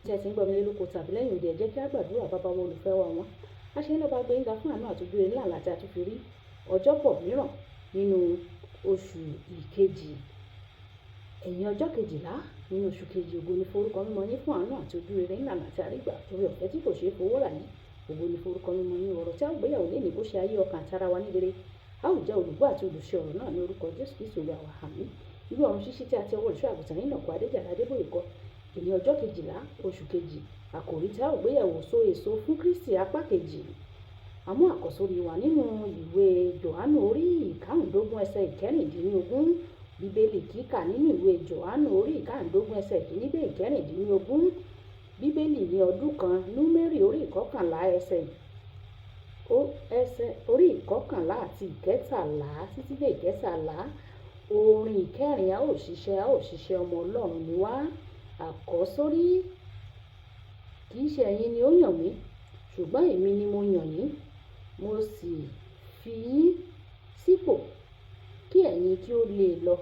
tí ẹ ti ń gbọ́ mi lé lóko tàbí lẹ́yìn òde, ẹ jẹ́ kí a gbàdúrà. Bàbá wa olùfẹ́ wa wọn, a ṣe ń lọ́ba gbé yín ga fún àánú àtúndú ńlá àti àtúnfi rí ọjọ́bọ̀ mìíràn nínú oṣù ìkejì, ẹ̀yìn ọjọ́ kejìlá nínú oṣù kejì. Ògo ni forúkọ mímọ́ yín fún àánú àti ojú rere ńlá àti àrígbà torí ọ̀fẹ́ tí kò ṣeé fowó rà yín. Ògo ni forúkọ mímọ́ yín. Ọ̀rọ̀ tí a ó gbéyàwó lé ní bó ṣe ayé ọkàn àti ara wa ní rere, a ó jẹ́ olùgbọ́ àti olùṣe ọ̀rọ̀ náà ní orúkọ Jésù Kristi Olúwa wa. Àmín. Irú ọ̀run ṣíṣí tí a ti ọwọ́ olùṣọ́ àgùntàn yín Nàkó Adéjàre Adébóyè kọ, èní ọjọ́ kejìlá oṣù kejì. Àkòrí tí a ó gbéyàwó: so èso fún Kristi apá kejì. Àmú àkọ́sórí wa nínú ìwé Jòhánù orí ìkarùndógún ẹsẹ̀ ìkẹrìndínlógún. Bíbélì kíkà nínú ìwé Jòhánù orí ìkarùndógún ẹsẹ̀ ìkíní dé ìkẹrìndínlógún. Bíbélì ní ọdún kan. Númérì orí ìkọkànlá ẹsẹ̀ orí ìkọkànlá àti ìkẹtàlá títí dé ìkẹtàlá. Orin ìkẹrin: a ó ṣiṣẹ́ ọmọ Ọlọ́run ni wá. Àkọ́sórí: kì í ṣe ẹ̀yin ni ó yàn mí, ṣùgbọ́n èmi ni mo yàn yín, mo sì fi yín sípò kí ẹ̀yin kí ó lè lọ,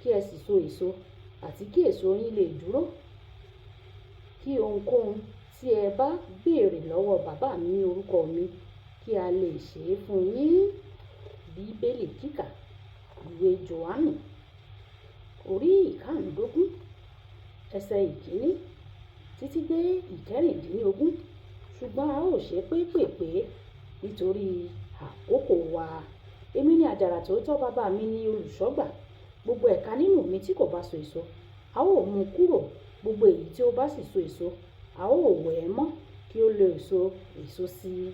kí ẹ sì so èso, àti kí èso yín lè dúró, kí ohunkóhun tí ẹ bá béèrè lọ́wọ́ bàbá mi ní orúkọ mi, kí a lè ṣe é fún yín. Bíbélì kíkà ìwé Jòhánù orí ìkarùndógún ẹsẹ̀ ìkíní títí dé ìkẹrìndínlógún. Ṣùgbọ́n a ó ṣe pépèpé nítorí àkókò wa. Èmi ni àjàrà tòótọ́, bàbá mi ni olùṣọ́gbà. Gbogbo ẹ̀ka nínú mi tí kò bá so èso, a ó mú kúrò. Gbogbo èyí tí ó bá sì so èso, a ó wẹ̀ ẹ́ mọ́ kí ó lè so èso sí i.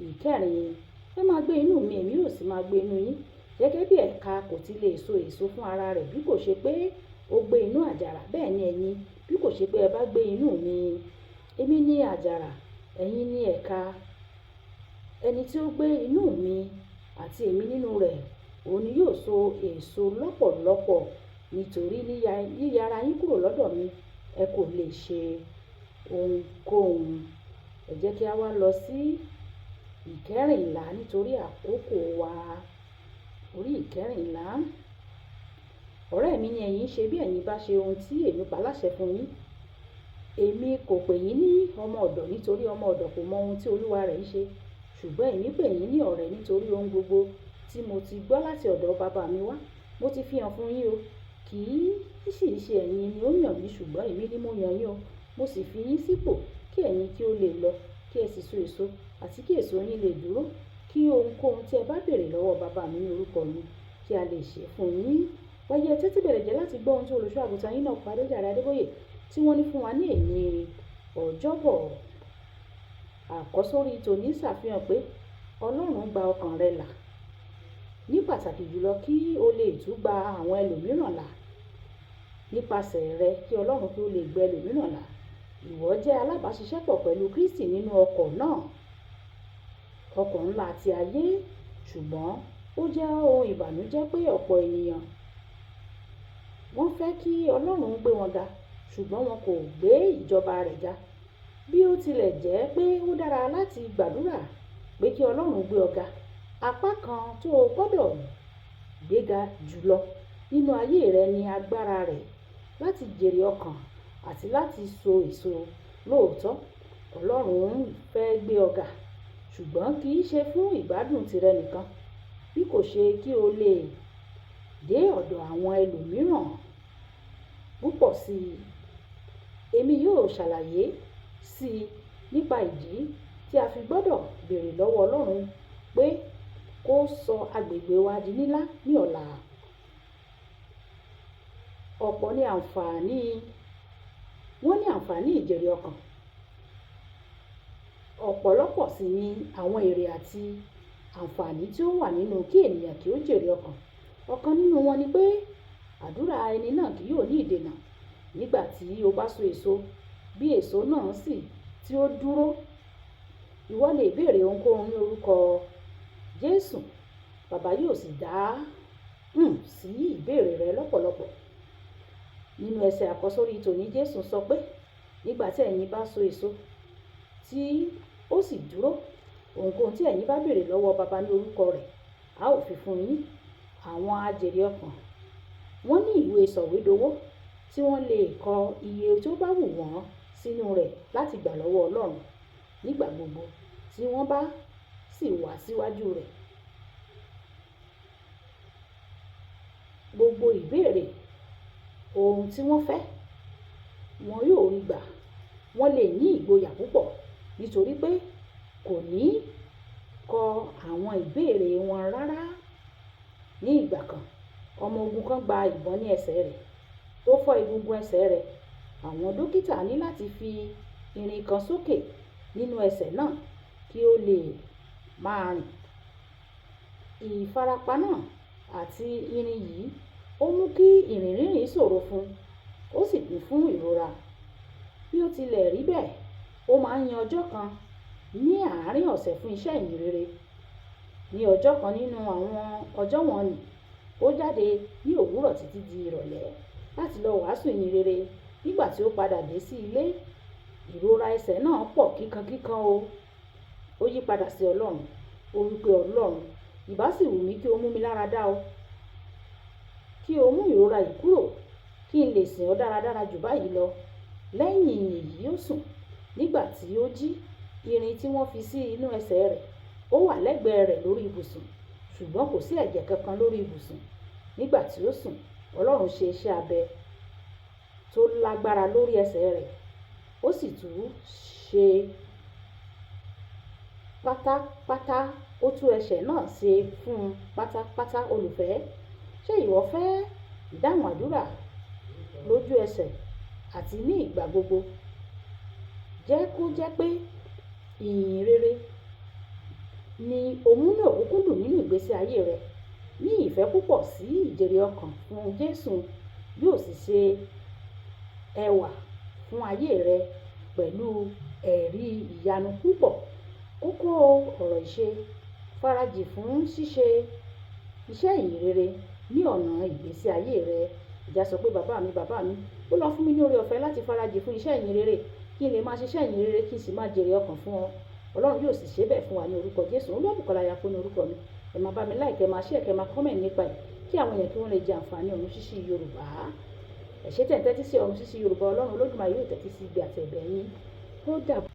Ìkẹrin: ẹ máa gbé inú mi, èmi yóò sì máa gbé inú yín. Gẹ́gẹ́ bí ẹ̀ka kò ti lè so èso fún ara rẹ̀ bí kò ṣe pé ó gbé inú àjàrà, bẹ́ẹ̀ ni ẹ̀yin bí kò ṣe pé ẹ bá gbé inú mi. Èmi ni àjàrà, ẹ̀yin ni ẹ̀ka. Ẹni tí ó gbé inú mi àti èmi nínú rẹ̀, òun ni yóò so èso lọ́pọ̀lọpọ̀. Nítorí yíyára yín kúrò lọ́dọ̀ mi, ẹ kò lè ṣe ohunkóhun. Ẹ jẹ́ kí a wá lọ sí ìkẹrìnlá nítorí àkókò wa. Orí ìkẹrìnlá: ọ̀rẹ́ mi ni ẹ̀yin ṣe bí ẹ̀yin bá ṣe ohun tí èmi pa láṣẹ fún yín. Èmi kò pè yín ní ọmọ ọ̀dọ̀ nítorí ọmọ ọ̀dọ̀ kò mọ ohun tí olúwa rẹ̀ ń ṣe, ṣùgbọ́n èmi pè yín ní ọ̀rẹ́ nítorí ohun gbogbo tí mo ti gbọ́ láti ọ̀dọ̀ bàbá mi wá mo ti fi hàn fún yín o. Kì í sì ṣe ẹ̀yin ni ó yàn mí, ṣùgbọ́n èmi ni mo yàn yín o. Mo sì fi yín sípò kí ẹ̀yin kí ó lè lọ, kí ẹ sì so èso, àti kí èso yín lè dúró, kí ohunkóhun tí ẹ bá béèrè lọ́wọ́ bàbá mi ní orúkọ mi, kí a lè ṣe fún yín. Wáyé ẹ tẹ́tí bẹ̀rẹ̀ jẹ́ láti gbọ́ ohun tí olùṣọ́ àgùntàn yín Nàkó Adéjàre Adébóyè tí wọ́n ní fún wa ní èní ọjọ́bọ̀. Àkọ́sórí tòní ṣàfihàn pé Ọlọ́run gba ọkàn rẹ là, ní pàtàkì jùlọ kí o lè tún gba àwọn ẹlòmíràn là. Nípasẹ̀ rẹ kí Ọlọ́run kí ó lè gbé ẹlòmíràn là. Ìwọ jẹ́ alábàáṣiṣẹ́pọ̀ pẹ̀lú Kristi nínú ọkọ̀ náà, ọkọ̀ ńlá ti ayé. Ṣùgbọ́n ó jẹ́ ohun ìbànújẹ́ pé ọ̀pọ̀ ènìyàn wọ́n fẹ́ kí Ọlọ́run gbé wọn ga, ṣùgbọ́n wọn kò gbé ìjọba rẹ̀ ga. Bí ó tilẹ̀ jẹ́ pé ó dára láti gbàdúrà pé kí Ọlọ́run gbé ọ ga, apá kan tó o gbọ́dọ̀ gbéga jùlọ nínú ayé rẹ ni agbára rẹ̀ láti jèrè ọkàn àti láti so èso. Lóòótọ́, Ọlọ́run fẹ́ gbé ọ ga, ṣùgbọ́n kì í ṣe fún ìgbádùn tirẹ̀ nìkan, bí kò ṣe kí o lè dé ọ̀dọ̀ àwọn ẹlòmíràn púpọ̀ sí i. Èmi yóò ṣàlàyé sí i nípa ìdí tí a fi gbọ́dọ̀ béèrè lọ́wọ́ Ọlọ́run pé kó sọ agbègbè wa di ńlá ní ọ̀la. Ọ̀pọ̀ ní àǹfààní ìjèrè ọkàn. Ọ̀pọ̀lọpọ̀ sì ni àwọn èrè àti àǹfààní tí ó wà nínú kí ènìyàn kí ó jèrè ọkàn. Ọ̀kan nínú wọn ni pé àdúrà ẹni náà kì yóò ní ìdènà. Nígbà tí o bá so èso, bí èso náà sì tí ó dúró, ìwọ lè béèrè ohunkóhun ní orúkọ Jésù. Bàbá yóò sì dáhùn sí ìbéèrè rẹ lọ́pọ̀lọpọ̀. Nínú ẹsẹ̀ àkọ́sórí tòní, Jésù sọ pé nígbà tí ẹ̀yin bá so èso tí ó sì dúró, ohunkóhun tí ẹ̀yin bá béèrè lọ́wọ́ bàbá ní orúkọ rẹ̀, a ó fi fún yín. Àwọn ajèrè ọkàn wọ́n ní ìwé sọ̀wédowó tí wọ́n lè kọ iye tó bá wù wọ́n sínú rẹ̀ láti gbà lọ́wọ́ Ọlọ́run nígbà gbogbo tí wọ́n bá sì wá síwájú rẹ̀. Gbogbo ìbéèrè ohun tí wọ́n fẹ́ wọn yóò rí gbà. Wọ́n lè ní ìgboyà púpọ̀ nítorí pé kò ní kọ àwọn ìbéèrè wọn rárá. Ní ìgbà kan, ọmọ ogun kan gba ìbọn ní ẹsẹ̀ rẹ̀ tó fọ́ egungun ẹsẹ̀ rẹ̀. Àwọn dókítà ní láti fi irin kan sókè nínú ẹsẹ̀ náà kí ó lè máa rìn. Ìfarapa náà àti irin yìí ó mú kí ìrìn rírìn ṣòro fún un, ó sì kún fún ìrora. Bí ó tilẹ̀ rí bẹ́ẹ̀, ó máa ń yan ọjọ́ kan ní àárín ọ̀sẹ̀ fún iṣẹ́ ìyìnrere. Ní ọjọ́ kan nínú àwọn ọjọ́ wọ̀nnì, ó jáde ní òwúrọ̀ títí di ìrọ̀lẹ́ láti lọ wàásù ìyìnrere. Nígbà tí ó padà dé sí ilé, ìrora ẹsẹ̀ náà pọ̀ kíkankíkan o. Ó yí padà sí Ọlọ́run. Ó wí pé, Ọlọ́run, ìbá sì wù mí kí o mú mi lára dá o, kí o mú ìrora yìí kúrò, kí n lè sìn ọ́ dáradára jù báyìí lọ. Lẹ́yìn èyí ó sùn. Nígbà tí ó jí, irin tí wọ́n fi sí inú ẹsẹ̀ rẹ̀ ó wà lẹ́gbẹ̀ẹ́ rẹ̀ lórí ibùsùn, ṣùgbọ́n kò sí ẹ̀jẹ̀ kankan lórí ibùsùn. Nígbà tí ó sùn, Ọlọ́run ṣe iṣẹ́ abẹ tó lágbára lórí ẹsẹ̀ rẹ̀, ó sì tún ṣe pátápátá. Ó tú ẹsẹ̀ náà ṣe fún un pátápátá. Olùfẹ́, ṣé ìwọ fẹ́ ìdáhùn àdúrà lójú ẹsẹ̀ àti ní ìgbà gbogbo? Jẹ́ kó jẹ́ pé ìyìn rere ni o mú ní òkúnkúndùn nínú ìgbésí ayé rẹ. Ní ìfẹ́ púpọ̀ sí ìjèrè ọkàn fún Jésù yóò sì ṣe ẹwà fún ayé rẹ pẹ̀lú ẹ̀rí ìyanu púpọ̀. Kókó ọ̀rọ̀ ìṣe: farajì fún ṣíṣe iṣẹ́ ìyìnrere ní ọ̀nà ìgbésí ayé rẹ. Ìjà sọ pé, bàbá mi, ó lọ fún mi ní oore ọ̀fẹ́ láti farajì fún iṣẹ́ ìyìnrere kí n lè máa ṣiṣẹ́ ìyìnrere kí n sì máa jèrè ọkàn fún ọ. Ọlọ́run yóò sì ṣe bẹ́ẹ̀ fún wa ní orúkọ Jésù. Olúwàbùkọ́lá Ayápé ní orúkọ mi. Ẹ máa bá mi like, ẹ máa share, ẹ máa comment nípa ẹ̀ kí àwọn èèyàn kí wọ́n lè jẹ àǹfààní Ọ̀run Ṣíṣí Yorùbá. Ẹ ṣé tẹ́ ń tẹ́tí sí Ọ̀run Ṣíṣí Yorùbá. Ọlọ́run Olódùmarè yóò tẹ́tí sí igbe àti ẹ̀bẹ̀ yín. Ó dàbọ̀.